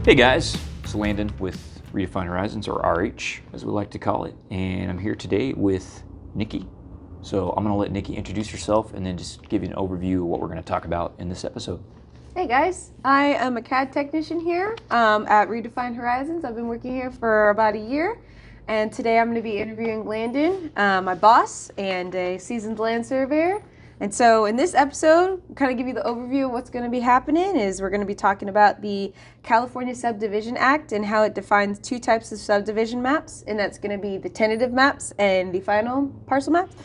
Hey guys, it's Landon with Redefined Horizons, or RH as we like to call it, and I'm here today with Nikki. So I'm going to let Nikki introduce herself and then just give you an overview of what we're going to talk about in this episode. Hey guys, I am a CAD technician here at Redefined Horizons. I've been working here for about a year, and today I'm going to be interviewing Landon, my boss, and a seasoned land surveyor. And so in this episode, kind of give you the overview of what's going to be happening is we're going to be talking about the California Subdivision Act and how it defines two types of subdivision maps, and that's going to be the tentative maps and the final parcel maps.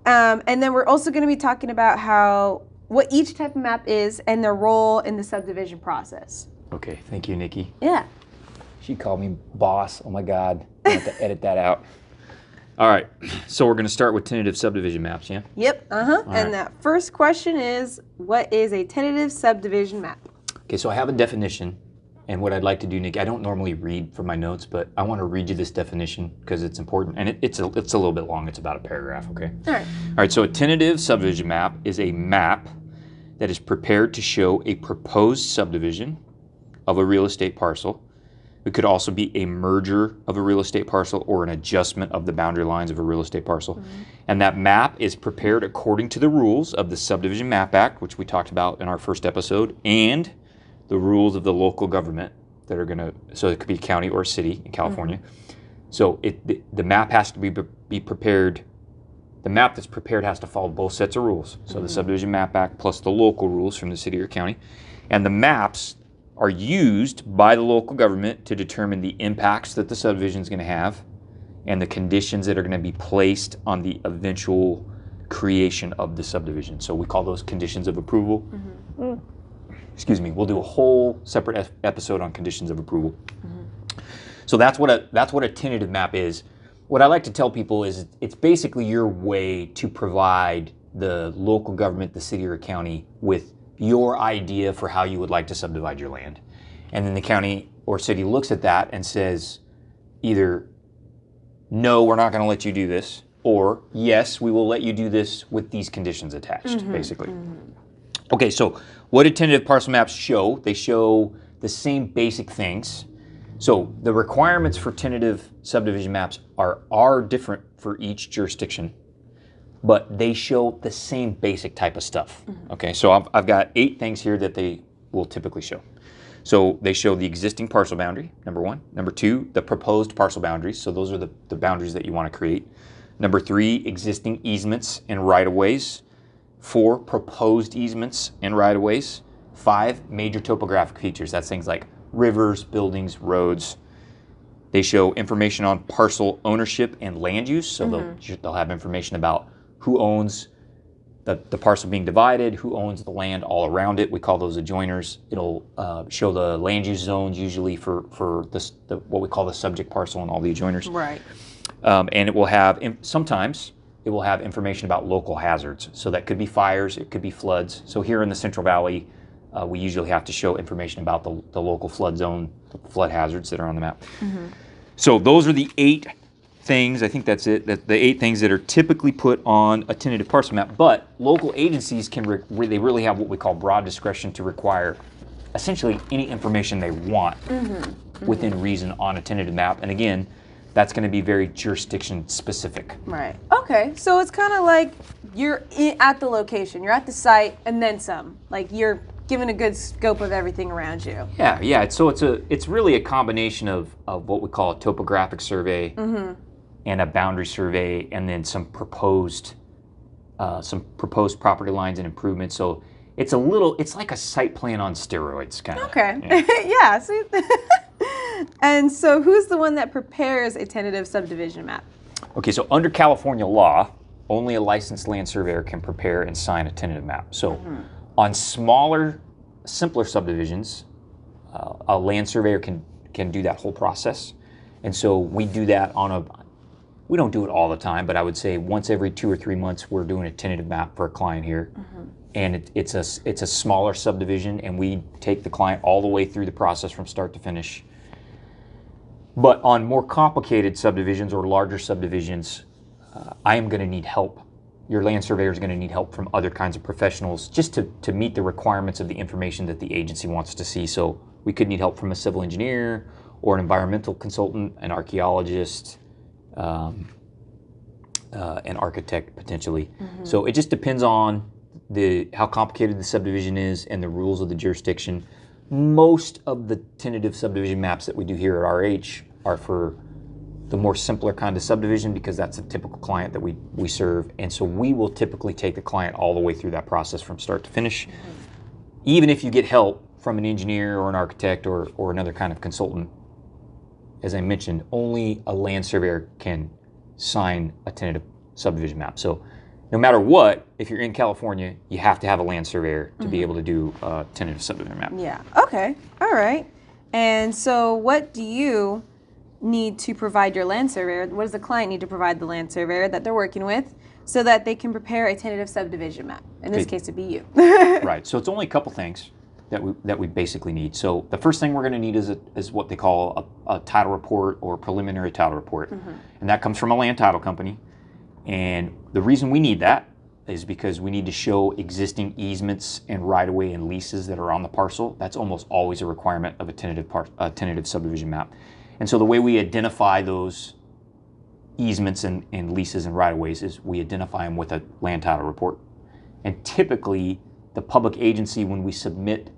And then we're also going to be talking about what each type of map is and their role in the subdivision process. Okay, thank you, Nikki. Yeah. She called me boss. Oh my God, I have to edit that out. All right, so we're going to start with tentative subdivision maps, yeah? Yep, And that first question is, what is a tentative subdivision map? Okay, so I have a definition, and what I'd like to do, Nikki, I don't normally read from my notes, but I want to read you this definition because it's important, and it's a little bit long. It's about a paragraph, okay? All right. All right, so a tentative subdivision map is a map that is prepared to show a proposed subdivision of a real estate parcel. It could also be a merger of a real estate parcel or an adjustment of the boundary lines of a real estate parcel. Mm-hmm. And that map is prepared according to the rules of the Subdivision Map Act, which we talked about in our first episode, and the rules of the local government that are so it could be a county or a city in California. Mm-hmm. So the map has to be prepared. The map that's prepared has to follow both sets of rules. So the Subdivision Map Act plus the local rules from the city or county. And the maps are used by the local government to determine the impacts that the subdivision is going to have and the conditions that are going to be placed on the eventual creation of the subdivision. So we call those conditions of approval. Mm-hmm. Excuse me, we'll do a whole separate episode on conditions of approval. Mm-hmm. So that's what a tentative map is. What I like to tell people is it's basically your way to provide the local government, the city or county, with your idea for how you would like to subdivide your land. And then the county or city looks at that and says either, no, we're not going to let you do this, or yes, we will let you do this with these conditions attached, basically. Mm-hmm. Okay, so what do tentative parcel maps show? They show the same basic things. So the requirements for tentative subdivision maps are different for each jurisdiction, but they show the same basic type of stuff. Mm-hmm. Okay, so I've got 8 things here that they will typically show. So they show the existing parcel boundary, number 1. Number 2, the proposed parcel boundaries. So those are the boundaries that you want to create. Number 3, existing easements and right-of-ways. 4, proposed easements and right-of-ways. 5, major topographic features. That's things like rivers, buildings, roads. They show information on parcel ownership and land use. So they'll have information about who owns the parcel being divided, who owns the land all around it. We call those adjoiners. It'll show the land use zones usually for what we call the subject parcel and all the adjoiners. Right. And it will have, sometimes it will have information about local hazards. So that could be fires, it could be floods. So here in the Central Valley, we usually have to show information about the local flood zone, the flood hazards that are on the map. Mm-hmm. So those are the 8 things, I think that's it, the 8 things that are typically put on a tentative parcel map, but local agencies they really have what we call broad discretion to require essentially any information they want within reason on a tentative map. And again, that's going to be very jurisdiction specific. Right. Okay, so it's kind of like you're at the location, you're at the site, and then some. Like you're given a good scope of everything around you. Yeah. It's really a combination of what we call a topographic survey and a boundary survey, and then some proposed property lines and improvements. So it's like a site plan on steroids, kind of. Okay. Yeah. See? And so who's the one that prepares a tentative subdivision map? Okay, so under California law, only a licensed land surveyor can prepare and sign a tentative map. So on smaller, simpler subdivisions, a land surveyor can do that whole process. And so we do that we don't do it all the time, but I would say once every 2 or 3 months, we're doing a tentative map for a client here. And it's a smaller subdivision, and we take the client all the way through the process from start to finish. But on more complicated subdivisions or larger subdivisions, I am going to need help. Your land surveyor is going to need help from other kinds of professionals just to meet the requirements of the information that the agency wants to see. So We could need help from a civil engineer or an environmental consultant, an archaeologist, an architect potentially. So it just depends on how complicated the subdivision is and the rules of the jurisdiction. Most of the tentative subdivision maps that we do here at RH are for the more simpler kind of subdivision because that's a typical client that we serve. And so we will typically take the client all the way through that process from start to finish. Even if you get help from an engineer or an architect or another kind of consultant, as I mentioned, only a land surveyor can sign a tentative subdivision map. So no matter what, if you're in California, you have to have a land surveyor to be able to do a tentative subdivision map. Yeah, okay, all right. And so what do you need to provide your land surveyor? What does the client need to provide the land surveyor that they're working with so that they can prepare a tentative subdivision map? In this case, it'd be you. Right, so it's only a couple things that we basically need. So the first thing we're going to need is what they call a title report or preliminary title report. And that comes from a land title company. And the reason we need that is because we need to show existing easements and right-of-way and leases that are on the parcel. That's almost always a requirement of a tentative subdivision map. And so the way we identify those easements and leases and right-of-ways is we identify them with a land title report. And typically, the public agency, when we submit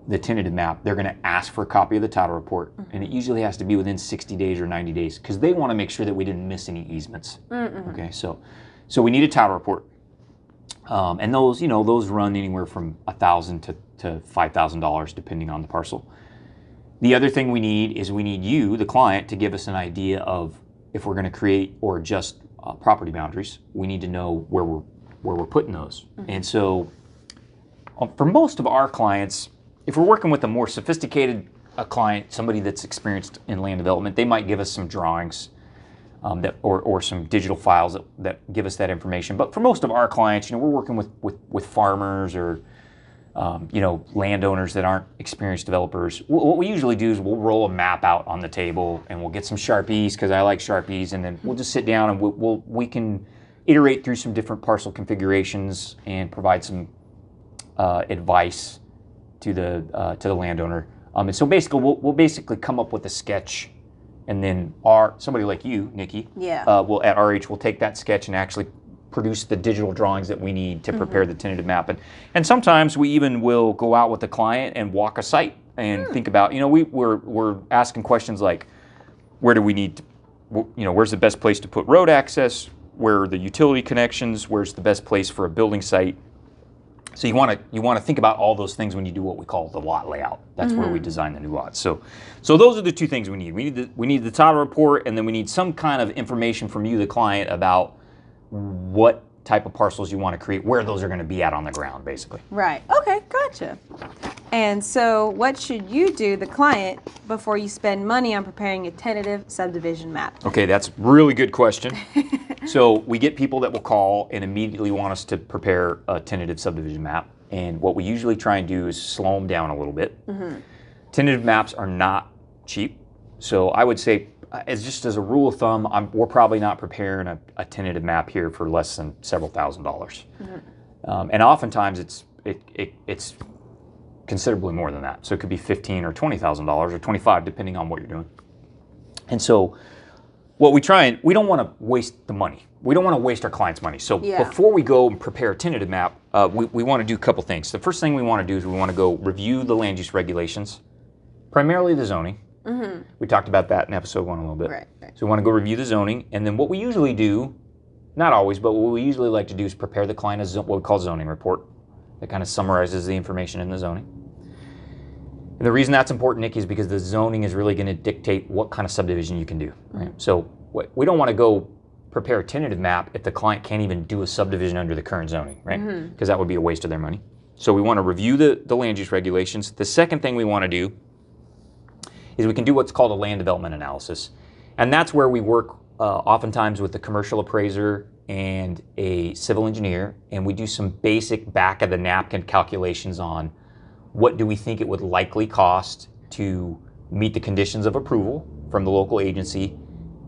the tentative map, they're going to ask for a copy of the title report, and it usually has to be within 60 days or 90 days because they want to make sure that we didn't miss any easements. Okay, so we need a title report, and those run anywhere from $1,000 to $5,000 depending on the parcel. The other thing we need is we need you, the client, to give us an idea of if we're going to create or adjust property boundaries. We need to know where we're putting those, and so for most of our clients, if we're working with a more sophisticated client, somebody that's experienced in land development, they might give us some drawings or some digital files that give us that information. But for most of our clients, we're working with farmers or landowners that aren't experienced developers. What we usually do is we'll roll a map out on the table and we'll get some Sharpies because I like Sharpies, and then we'll just sit down and we can iterate through some different parcel configurations and provide some advice to the landowner. And so basically, we'll basically come up with a sketch, and then somebody like you, Nikki, will at RH will take that sketch and actually produce the digital drawings that we need to prepare the tentative map. And sometimes we even will go out with the client and walk a site and think about, we're asking questions like, where do we need to, where's the best place to put road access? Where are the utility connections? Where's the best place for a building site? So you want to think about all those things when you do what we call the lot layout. That's where we design the new lots. So those are the two things we need. We need the title report, and then we need some kind of information from you, the client, about what type of parcels you want to create, where those are going to be at on the ground, basically. Right. Okay, gotcha. And so what should you do, the client, before you spend money on preparing a tentative subdivision map? Okay, that's a really good question. So we get people that will call and immediately want us to prepare a tentative subdivision map. And what we usually try and do is slow them down a little bit. Tentative maps are not cheap. So I would say, as a rule of thumb, we're probably not preparing a tentative map here for less than several $1,000s. And oftentimes it's considerably more than that. So it could be $15,000 or $20,000 or $25,000 depending on what you're doing. And so what we don't want to waste the money. We don't want to waste our clients' money. So before we go and prepare a tentative map, we want to do a couple things. The first thing we want to do is we want to go review the land use regulations, primarily the zoning. We talked about that in episode 1 a little bit. Right. So we want to go review the zoning, and then what we usually do, not always, but what we usually like to do is prepare the client what we call zoning report that kind of summarizes the information in the zoning. And the reason that's important, Nikki, is because the zoning is really going to dictate what kind of subdivision you can do. Right? So we don't want to go prepare a tentative map if the client can't even do a subdivision under the current zoning, right? Because that would be a waste of their money. So we want to review the land use regulations. The second thing we want to do is we can do what's called a land development analysis. And that's where we work oftentimes with the commercial appraiser and a civil engineer, and we do some basic back of the napkin calculations on what do we think it would likely cost to meet the conditions of approval from the local agency,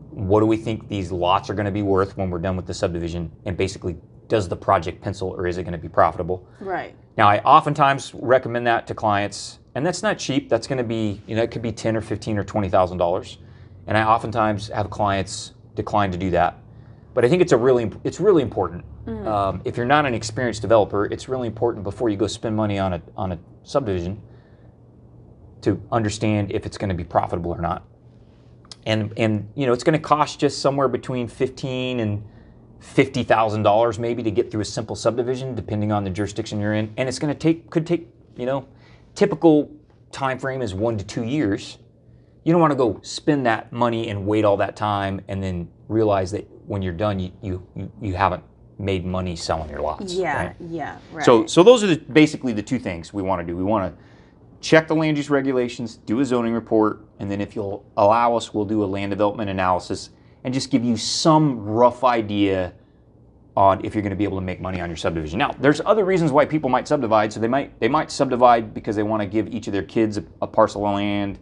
what do we think these lots are going to be worth when we're done with the subdivision, and basically does the project pencil or is it going to be profitable? Right. Now, I oftentimes recommend that to clients, and that's not cheap. That's going to be, it could be $10 or $15 or $20,000. And I oftentimes have clients decline to do that. But I think it's really important. If you're not an experienced developer, it's really important before you go spend money on a subdivision to understand if it's going to be profitable or not. And it's going to cost just somewhere between $15,000 and $50,000 maybe to get through a simple subdivision, depending on the jurisdiction you're in. And it's going to could take typical time frame is 1 to 2 years. You don't want to go spend that money and wait all that time and then realize that when you're done, you haven't made money selling your lots. Yeah, right? yeah, right. So those are basically the two things we want to do. We want to check the land use regulations, do a zoning report, and then if you'll allow us, we'll do a land development analysis and just give you some rough idea on if you're going to be able to make money on your subdivision. Now, there's other reasons why people might subdivide. So they might subdivide because they want to give each of their kids a parcel of land.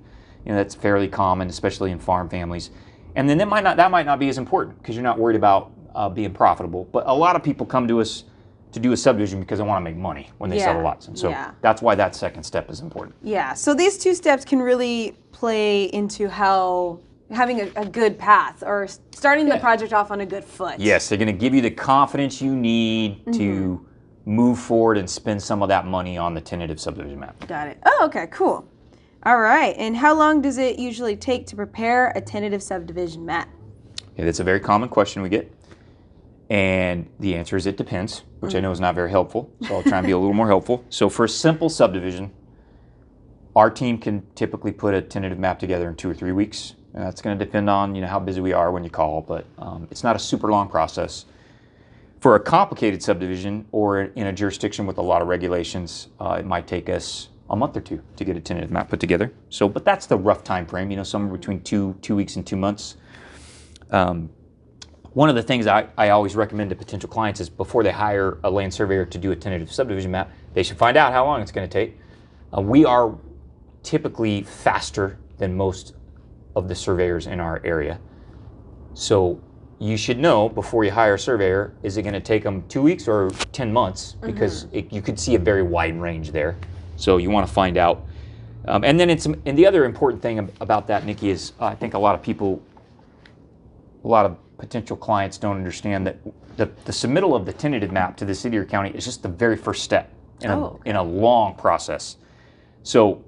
That's fairly common, especially in farm families. And then that might not be as important because you're not worried about being profitable. But a lot of people come to us to do a subdivision because they want to make money when they sell the lots. And so that's why that second step is important. Yeah, so these two steps can really play into how having a good path or starting the project off on a good foot. Yes, they're going to give you the confidence you need to move forward and spend some of that money on the tentative subdivision map. Got it. Oh, okay, cool. All right, and how long does it usually take to prepare a tentative subdivision map? Okay, that's a very common question we get. And the answer is it depends, which I know is not very helpful, so I'll try and be a little more helpful. So for a simple subdivision, our team can typically put a tentative map together in 2 or 3 weeks. And that's going to depend on how busy we are when you call, but it's not a super long process. For a complicated subdivision or in a jurisdiction with a lot of regulations, it might take us a month or two to get a tentative map put together. So, but that's the rough time frame, somewhere between 2 weeks and 2 months. One of the things I always recommend to potential clients is before they hire a land surveyor to do a tentative subdivision map, they should find out how long it's going to take. We are typically faster than most of the surveyors in our area. So you should know before you hire a surveyor, is it going to take them 2 weeks or 10 months? Because you could see a very wide range there. So you want to find out. And then and the other important thing about that, Nikki, is I think a lot of potential clients don't understand that the submittal of the tentative map to the city or county is just the very first step in a long process. So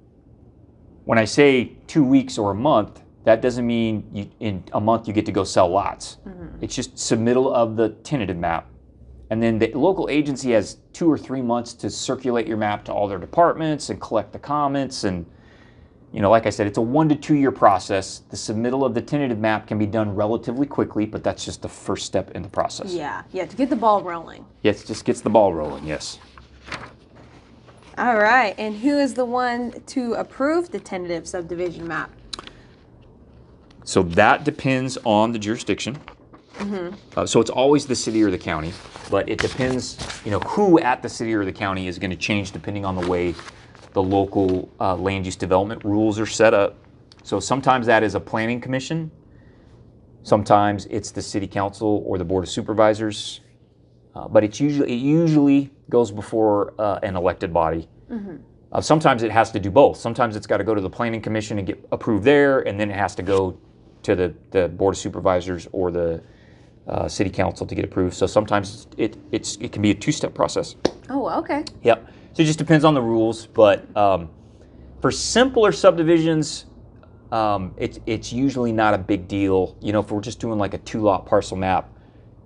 when I say 2 weeks or a month, that doesn't mean in a month you get to go sell lots. It's just submittal of the tentative map. And then the local agency has 2 or 3 months to circulate your map to all their departments and collect the comments. And, like I said, it's a 1 to 2 year process. The submittal of the tentative map can be done relatively quickly, but that's just the first step in the process. Yeah, to get the ball rolling. Yes, it just gets the ball rolling, yes. All right, and who is the one to approve the tentative subdivision map? So that depends on the jurisdiction. So it's always the city or the county, but it depends, who at the city or the county is going to change depending on the way the local land use development rules are set up. So sometimes that is a planning commission. Sometimes it's the city council or the board of supervisors. But it usually goes before an elected body. Sometimes it has to do both. Sometimes it's got to go to the planning commission and get approved there, and then it has to go to the board of supervisors or the city council to get approved. So sometimes it can be a 2-step process. Oh, okay. Yep. So it just depends on the rules. But for simpler subdivisions, it's usually not a big deal. If we're just doing like a 2-lot parcel map,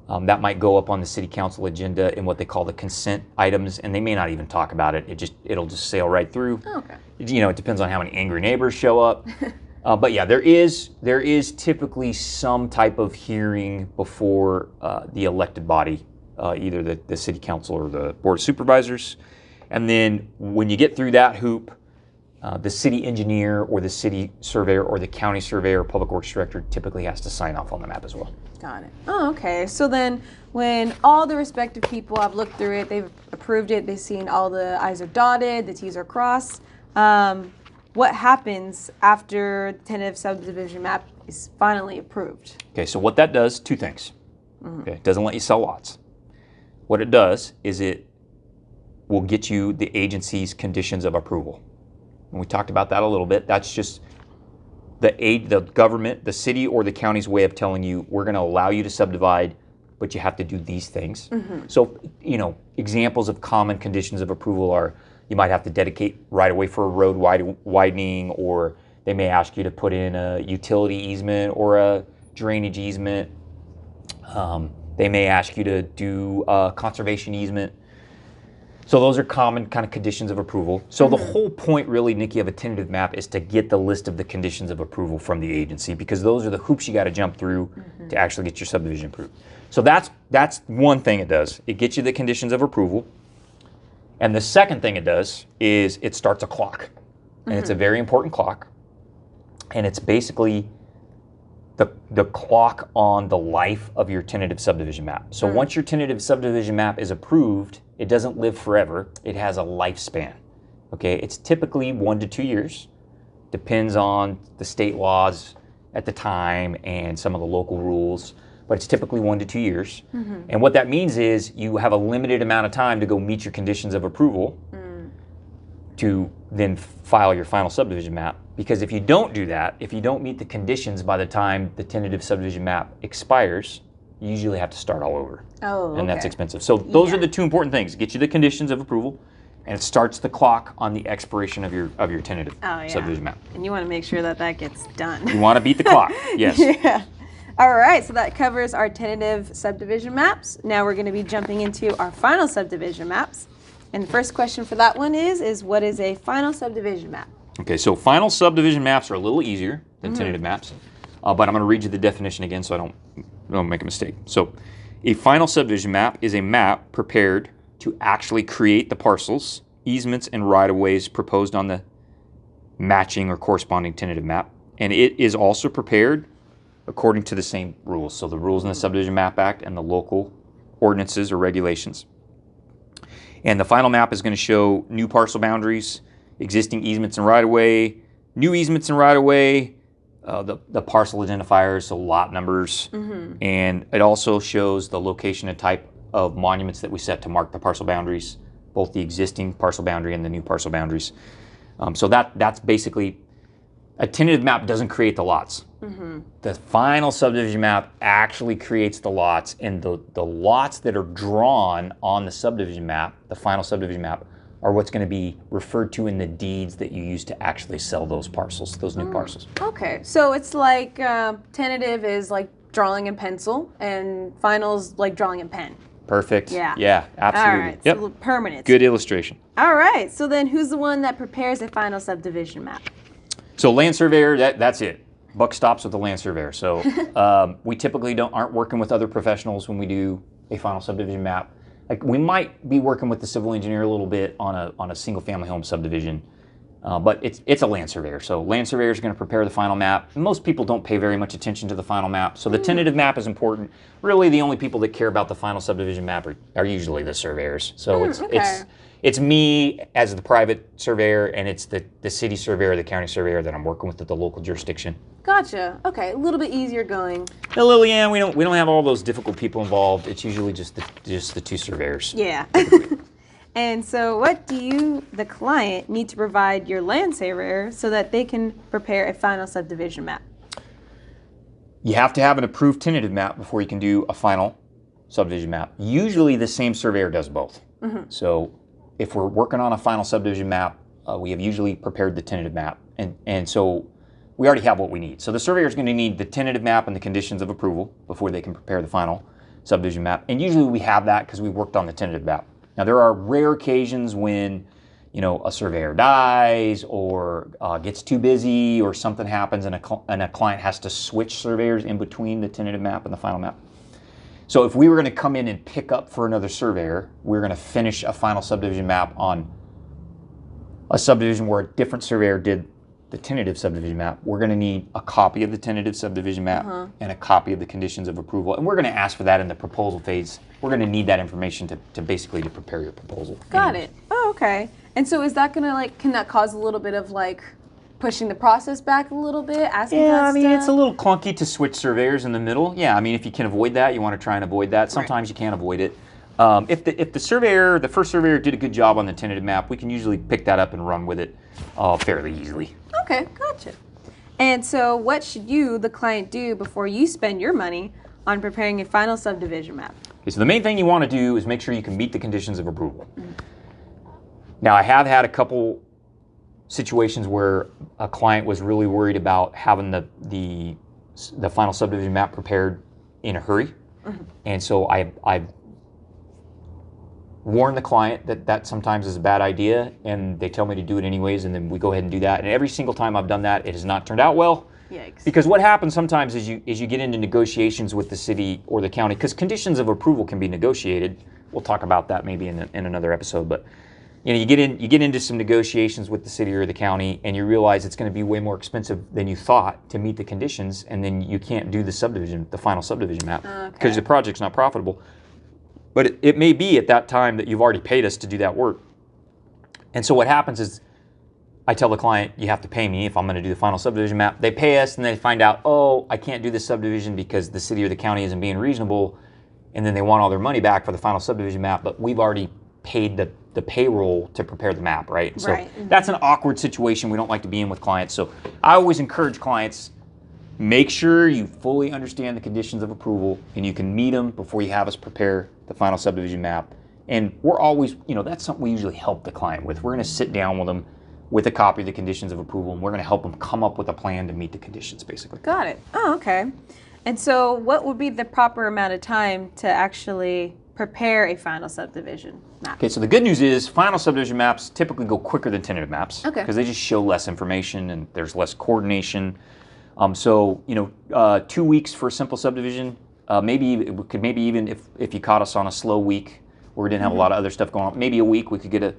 that might go up on the city council agenda in what they call the consent items, and they may not even talk about it. It'll just sail right through. Okay. It depends on how many angry neighbors show up. But yeah, there is typically some type of hearing before the elected body, either the city council or the board of supervisors. And then when you get through that hoop, the city engineer or the city surveyor or the county surveyor or public works director typically has to sign off on the map as well. Got it. Oh, okay. So then when all the respective people have looked through it, they've approved it, they've seen all the I's are dotted, the T's are crossed, what happens after the tentative subdivision map is finally approved? Okay, so what that does, 2 things. Okay, it doesn't let you sell lots. what it does is it will get you the agency's conditions of approval. And we talked about that a little bit. That's just the government, the city or the county's way of telling you, we're going to allow you to subdivide, but you have to do these things. So, examples of common conditions of approval are you might have to dedicate right away for a road widening, or they may ask you to put in a utility easement or a drainage easement. They may ask you to do a conservation easement. So those are common kind of conditions of approval. So the whole point really, Nikki, of a tentative map is to get the list of the conditions of approval from the agency, because those are the hoops you got to jump through to actually get your subdivision approved. So that's one thing it does. It gets you the conditions of approval. And the second thing it does is it starts a clock. And it's a very important clock. And it's basically the clock on the life of your tentative subdivision map. So once your tentative subdivision map is approved, it doesn't live forever. It has a lifespan. Okay, it's typically 1 to 2 years. Depends on the state laws at the time and some of the local rules, but it's typically 1 to 2 years. And what that means is you have a limited amount of time to go meet your conditions of approval to then file your final subdivision map. Because if you don't do that, if you don't meet the conditions by the time the tentative subdivision map expires, you usually have to start all over. And that's expensive. So those are the two important things. Get you the conditions of approval, and it starts the clock on the expiration of your tentative subdivision map. And you want to make sure that gets done. You want to beat the clock, yes. All right, so that covers our tentative subdivision maps. Now we're going to be jumping into our final subdivision maps. And the first question for that one is what is a final subdivision map? Okay, so final subdivision maps are a little easier than tentative maps, but I'm going to read you the definition again so I don't make a mistake. So a final subdivision map is a map prepared to actually create the parcels, easements, and right-of-ways proposed on the matching or corresponding tentative map. And it is also prepared according to the same rules. So the rules in the Subdivision Map Act and the local ordinances or regulations. And the final map is going to show new parcel boundaries, existing easements and right-of-way, new easements and right-of-way, the parcel identifiers, so lot numbers, and it also shows the location and type of monuments that we set to mark the parcel boundaries, both the existing parcel boundary and the new parcel boundaries. So that's basically, a tentative map doesn't create the lots. The final subdivision map actually creates the lots, and the lots that are drawn on the subdivision map, the final subdivision map, are what's going to be referred to in the deeds that you use to actually sell those parcels, those new parcels. Okay, so it's like tentative is like drawing in pencil, and final's like drawing in pen. Perfect. Yeah, absolutely. All right, so permanent. Good illustration. All right, so then who's the one that prepares a final subdivision map? So land surveyor, that's it. Buck stops with the land surveyor. So we typically aren't working with other professionals when we do a final subdivision map. Like, we might be working with the civil engineer a little bit on a single family home subdivision, but it's a land surveyor. So land surveyor is going to prepare the final map. Most people don't pay very much attention to the final map, so the tentative map is important. Really, the only people that care about the final subdivision map are usually the surveyors. So it's me as the private surveyor, and it's the city surveyor, the county surveyor that I'm working with at the local jurisdiction. Gotcha. Okay, a little bit easier going. Lillian, we don't have all those difficult people involved. It's usually just the two surveyors. Yeah. And so what do you, the client, need to provide your land surveyor so that they can prepare a final subdivision map? You have to have an approved tentative map before you can do a final subdivision map. Usually the same surveyor does both. So if we're working on a final subdivision map, we have usually prepared the tentative map. And so we already have what we need. So the surveyor is going to need the tentative map and the conditions of approval before they can prepare the final subdivision map. And usually we have that because we worked on the tentative map. Now, there are rare occasions when, a surveyor dies or gets too busy or something happens and a client has to switch surveyors in between the tentative map and the final map. So if we were going to come in and pick up for another surveyor, we're going to finish a final subdivision map on a subdivision where a different surveyor did the tentative subdivision map. We're going to need a copy of the tentative subdivision map and a copy of the conditions of approval. And we're going to ask for that in the proposal phase. We're going to need that information to basically prepare your proposal. Got it. Oh, okay. And so is that going to can that cause a little bit of pushing the process back a little bit, asking for that stuff? It's a little clunky to switch surveyors in the middle. Yeah, if you can avoid that, you want to try and avoid that. Sometimes you can't avoid it. If the surveyor, the first surveyor, did a good job on the tentative map, we can usually pick that up and run with it fairly easily. Okay, gotcha. And so what should you, the client, do before you spend your money on preparing a final subdivision map? Okay, so the main thing you want to do is make sure you can meet the conditions of approval. Now, I have had a couple situations where a client was really worried about having the final subdivision map prepared in a hurry. And so I've warned the client that sometimes is a bad idea, and they tell me to do it anyways, and then we go ahead and do that. And every single time I've done that, it has not turned out well. Yikes. Because what happens sometimes is you get into negotiations with the city or the county, because conditions of approval can be negotiated. We'll talk about that maybe in another episode, but you get into some negotiations with the city or the county, and you realize it's going to be way more expensive than you thought to meet the conditions, and then you can't do the final subdivision map because the project's not profitable. But it may be at that time that you've already paid us to do that work. And so what happens is I tell the client, you have to pay me if I'm going to do the final subdivision map. They pay us, and they find out, oh, I can't do this subdivision because the city or the county isn't being reasonable, and then they want all their money back for the final subdivision map, but we've already paid the payroll to prepare the map, right? So that's an awkward situation we don't like to be in with clients. So I always encourage clients, make sure you fully understand the conditions of approval and you can meet them before you have us prepare the final subdivision map. And we're always, that's something we usually help the client with. We're going to sit down with them with a copy of the conditions of approval, and we're going to help them come up with a plan to meet the conditions, basically. Got it. Oh, okay. And so what would be the proper amount of time to actually prepare a final subdivision map? Okay, so the good news is final subdivision maps typically go quicker than tentative maps because Okay. they just show less information and there's less coordination. 2 weeks for a simple subdivision, maybe even if you caught us on a slow week where we didn't have a lot of other stuff going on, maybe a week we could get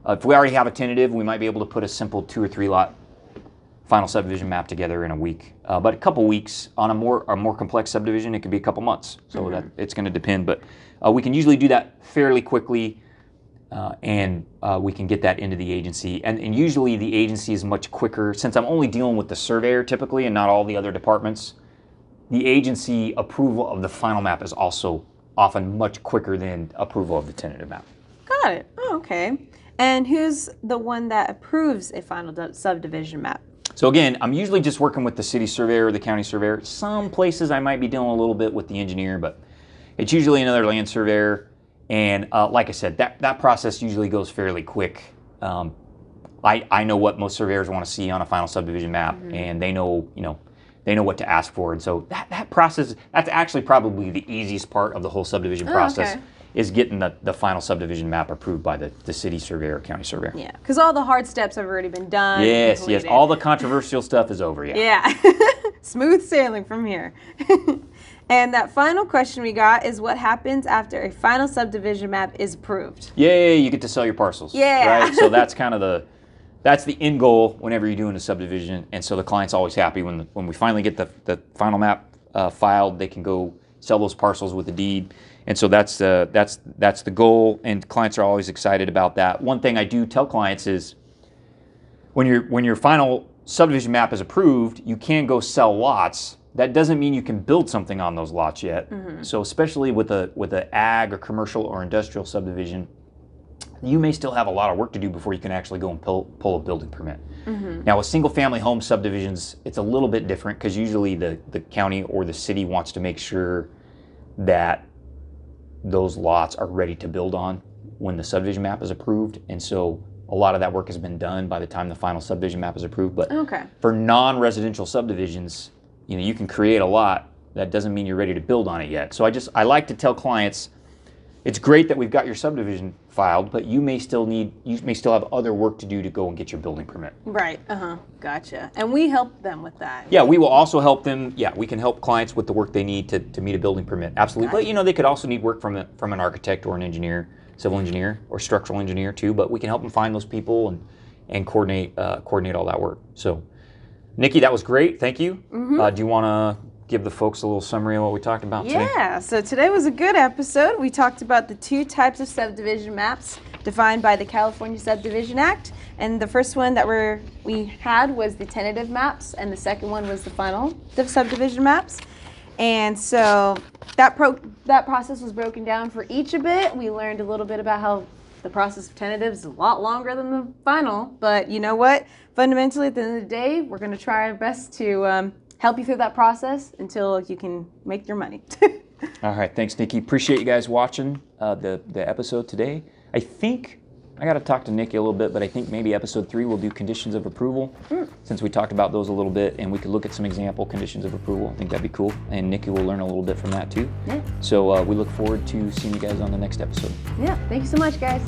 if we already have a tentative, we might be able to put a simple 2 or 3 lot final subdivision map together in a week. But a couple weeks on a more complex subdivision, it could be a couple months. So that it's going to depend. But we can usually do that fairly quickly, and we can get that into the agency. And usually the agency is much quicker. Since I'm only dealing with the surveyor typically and not all the other departments, the agency approval of the final map is also often much quicker than approval of the tentative map. Got it. Oh, okay. And who's the one that approves a final subdivision map? So again, I'm usually just working with the city surveyor or the county surveyor. Some places I might be dealing a little bit with the engineer, but it's usually another land surveyor. And like I said, that process usually goes fairly quick. I know what most surveyors want to see on a final subdivision map, and they know what to ask for. And so that process, that's actually probably the easiest part of the whole subdivision process. Okay. Is getting the final subdivision map approved by the city surveyor or county surveyor. Yeah, because all the hard steps have already been done. Yes, all the controversial stuff is over, Yeah, smooth sailing from here. And that final question we got is what happens after a final subdivision map is approved? Yay, you get to sell your parcels. Yeah. Right? So that's kind of that's the end goal whenever you're doing a subdivision, and so the client's always happy when we finally get the final map filed, they can go sell those parcels with the deed. And so that's the goal, and clients are always excited about that. One thing I do tell clients is when your final subdivision map is approved, you can go sell lots. That doesn't mean you can build something on those lots yet. So especially with a ag or commercial or industrial subdivision, you may still have a lot of work to do before you can actually go and pull a building permit. Now with single family home subdivisions, it's a little bit different because usually the county or the city wants to make sure that those lots are ready to build on when the subdivision map is approved, and so a lot of that work has been done by the time the final subdivision map is approved. But for non-residential subdivisions, you can create a lot. That doesn't mean you're ready to build on it yet. So I like to tell clients, it's great that we've got your subdivision filed, but you may still have other work to do to go and get your building permit. Right. Gotcha. And we help them with that. Yeah, we will also help them. Yeah, we can help clients with the work they need to meet a building permit. Absolutely. But they could also need work from an architect or an engineer, civil engineer or structural engineer too. But we can help them find those people and coordinate all that work. So, Nikki, that was great. Thank you. Do you want to give the folks a little summary of what we talked about today? Yeah, so today was a good episode. We talked about the 2 types of subdivision maps defined by the California Subdivision Act. And the first one that we had was the tentative maps, and the second one was the final subdivision maps. And so that process was broken down for each a bit. We learned a little bit about how the process of tentative is a lot longer than the final, but you know what? Fundamentally, at the end of the day, we're going to try our best to help you through that process until you can make your money. All right, thanks, Nikki. Appreciate you guys watching the episode today. I think I got to talk to Nikki a little bit, but I think maybe episode 3 we'll do conditions of approval, since we talked about those a little bit, and we could look at some example conditions of approval. I think that'd be cool, and Nikki will learn a little bit from that too. Yeah. So we look forward to seeing you guys on the next episode. Yeah, thank you so much, guys.